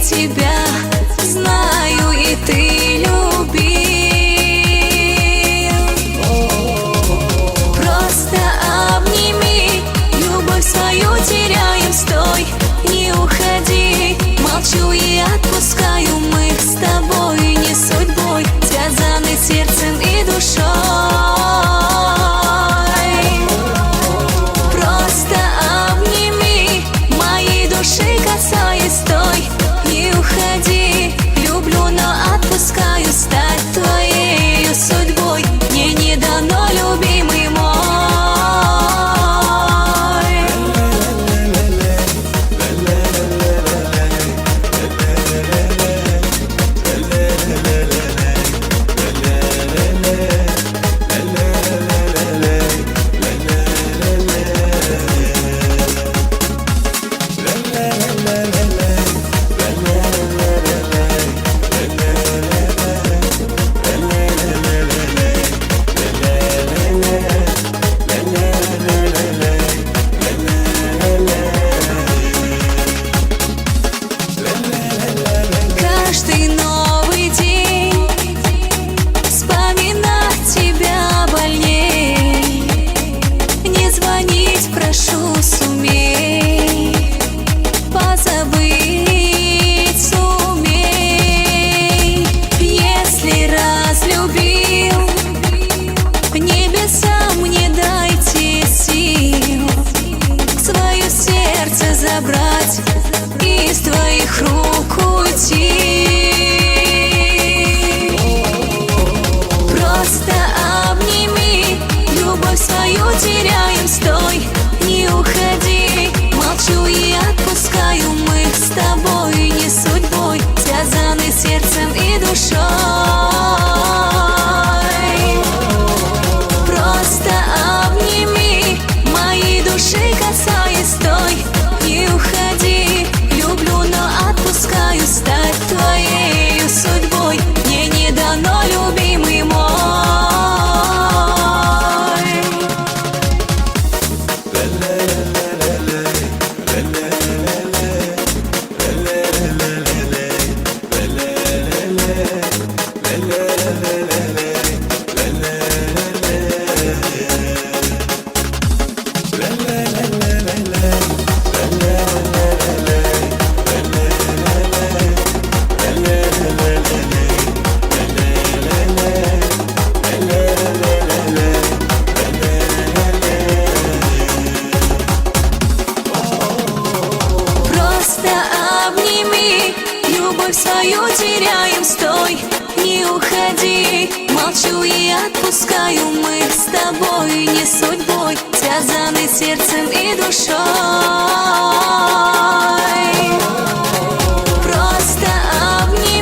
Тебя знаю, и ты любил. Просто обними, любовь свою теряем, стой, не уходи. Молчу и отпускаю, мы с тобой не судьбой, связаны сердцем и душой. Просто обними, моей души касаясь, стой, не уходи, люблю, но отпускаю, стать твоей судьбой мне не дано, любимый мой. Каждый новый день вспоминать тебя больней. Не звонить прошу, сумей, позабыть сумей. Если разлюбил, небесам не дайте сил свое сердце забрать, из твоих рук уйти. Просто обними, любовь свою теряем, стой, не уходи. Молчу и отпускаю, мы с тобой не судьбой, связаны сердцем и душой. Просто обними, моей души касаясь, стой, не уходи, люблю, но отпускаю, стать твоей судьбой мне не дано, любимый мой. Любовь свою теряем, стой, не уходи. Молчу и отпускаю, мы с тобой не судьбой, связаны сердцем и душой. Просто обними.